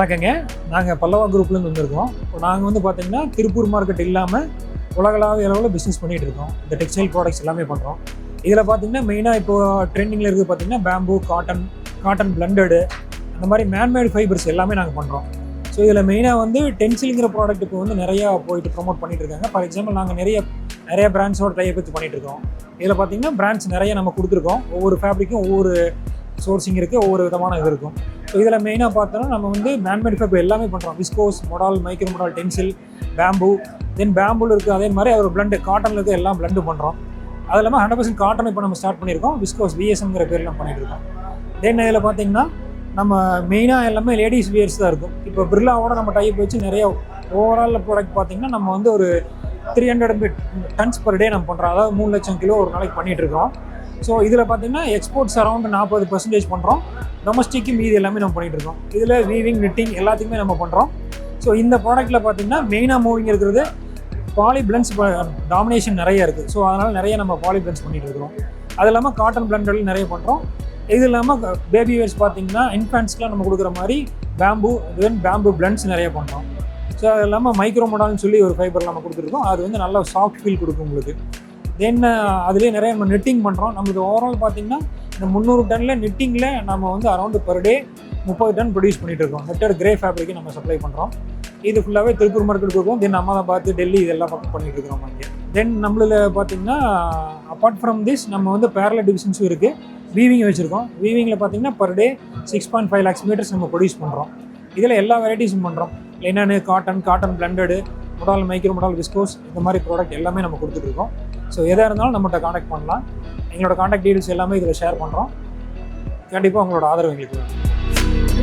வணக்கங்க. நாங்கள் பல்லவா குரூப்லேருந்து வந்திருக்கோம். இப்போ நாங்கள் வந்து பார்த்தீங்கன்னா திருப்பூர் மார்க்கெட் இல்லாமல் உலகளாவிய அளவில் பிஸ்னஸ் பண்ணிகிட்டு இருக்கோம். இந்த டெக்ஸ்டைல் ப்ராடக்ட்ஸ் எல்லாமே பண்ணுறோம். இதில் பார்த்தீங்கன்னா மெயினாக இப்போ ட்ரெண்டிங்கில் இருக்குது பார்த்தீங்கன்னா பேம்பு, காட்டன் பிளண்டடு, அந்த மாதிரி மேன்மேடு ஃபைபர்ஸ் எல்லாமே நாங்கள் பண்ணுறோம். ஸோ இதில் மெயினாக வந்து டென்சில்ங்கிற ப்ராடக்ட் இப்போ வந்து நிறையா போயிட்டு ப்ரொமோட் பண்ணிட்டு இருக்காங்க. ஃபார் எக்ஸாம்பிள் நாங்கள் நிறைய பிராண்ட்ஸோட டைப் வச்சு பண்ணிகிட்டு இருக்கோம். இதில் பார்த்தீங்கன்னா பிராண்ட்ஸ் நிறைய நம்ம கொடுத்துருக்கோம். ஒவ்வொரு ஃபேப்ரிக்கும் ஒவ்வொரு சோர்சிங் இருக்குது, ஒவ்வொரு விதமான இது இருக்கும். ஸோ இதில் மெயினாக பார்த்தோன்னா நம்ம வந்து மேன்மேட் ஃபைபர் எல்லாமே பண்ணுறோம். Viscose, modal, micro modal, Tencel, bamboo, then பேம்புல இருக்குது. அதே மாதிரி ஒரு பிளண்டு காட்டனில் இருக்குது, எல்லாம் பிளண்டு பண்ணுறோம். அது இல்லாமல் 100% காட்டன் இப்போ நம்ம ஸ்டார்ட் பண்ணியிருக்கோம். விஸ்கோஸ் விஎஸ்எம்ங்கிற பேரில் நம்ம பண்ணிட்டு இருக்கோம். தென் இதில் பார்த்தீங்கன்னா நம்ம மெயினாக எல்லாமே லேடிஸ் வியர்ஸ் தான் இருக்கும். இப்போ பிர்லாவோட நம்ம டைப் வச்சு நிறைய ஓவரால் ப்ராடக்ட் பார்த்தீங்கன்னா நம்ம வந்து ஒரு 300 டன்ஸ் பர் டே நம்ம பண்ணுறோம். அதாவது 3 லட்சம் கிலோ ஒரு நாளைக்கு பண்ணிகிட்டு இருக்கோம். ஸோ இதில் பார்த்தீங்கன்னா எக்ஸ்போர்ட்ஸ் அரௌண்ட் 40% பண்ணுறோம். டொமஸ்டிக்கு மீதி எல்லாமே நம்ம பண்ணிகிட்டு இருக்கோம். இதில் வீவிங், நிட்டிங் எல்லாத்துக்குமே நம்ம பண்ணுறோம். ஸோ இந்த ப்ராடக்ட்டில் பார்த்தீங்கன்னா மெயினாக மூவிங் இருக்கிறது பாலி பிளண்ட்ஸ் டாமினேஷன் நிறைய இருக்குது. ஸோ அதனால் நிறைய நம்ம பாலி பிளண்ட்ஸ் பண்ணிகிட்டு இருக்கிறோம். அது இல்லாமல் காட்டன் பிளண்டல் நிறைய பண்ணுறோம். இது இல்லாமல் பேபி வேர்ஸ் பார்த்தீங்கன்னா இன்ஃபேன்ட்ஸ்க்குலாம் நம்ம கொடுக்குற மாதிரி பேம்பு, தென் பேம்பு பிளண்ட்ஸ் நிறைய பண்ணுறோம். ஸோ அது இல்லாமல் மைக்ரோ மொடால்னு சொல்லி ஒரு ஃபைபர் நம்ம கொடுத்துருக்கோம். அது வந்து நல்ல சாஃப்ட் ஃபீல் கொடுக்கும் உங்களுக்கு. தென் அதுலேயே நிறைய நம்ம நெட்டிங் பண்ணுறோம். நம்மளுக்கு ஓவரால் பார்த்தீங்கன்னா இந்த 300 டன்னில் நெட்டிங்கில் நம்ம வந்து around per day 30 ton produce பண்ணிகிட்டு இருக்கோம். நெட்டட் கிரே ஃபேப்ரிக்கு நம்ம சப்ளை பண்ணுறோம். இது ஃபுல்லாகவே திருப்பூர் மார்க்கெட் கொடுக்கும். தென் அகமதாபாத், டெல்லி இதெல்லாம் பக்கம் பண்ணிகிட்டு இருக்கிறோம் இங்கே. தென் நம்மளில் பார்த்தீங்கன்னா அப்பார்ட் ஃப்ரம் திஸ் நம்ம வந்து பேரலல் டிவிஷன்ஸும் இருக்குது. வீவிங் வச்சுருக்கோம். வீவிங்கில் பார்த்தீங்கன்னா பர் டே 6.5 lakhs மீட்டர்ஸ் நம்ம ப்ரொடியூஸ் பண்ணுறோம். இதில் எல்லா வெரைட்டிஸும் பண்ணுறோம். Linen, cotton blended, modal, micro modal, viscose இந்த மாதிரி ப்ராடக்ட் எல்லாமே நம்ம கொடுத்துட்ருக்கோம். ஸோ எதாக இருந்தாலும் நம்மகிட்ட காண்டாக்ட் பண்ணலாம். எங்களோட காண்டாக்ட் டீடைல்ஸ் எல்லாமே இதில் ஷேர் பண்ணுறோம். கண்டிப்பாக உங்களோட ஆதரவு எங்களுக்கு வேணும்.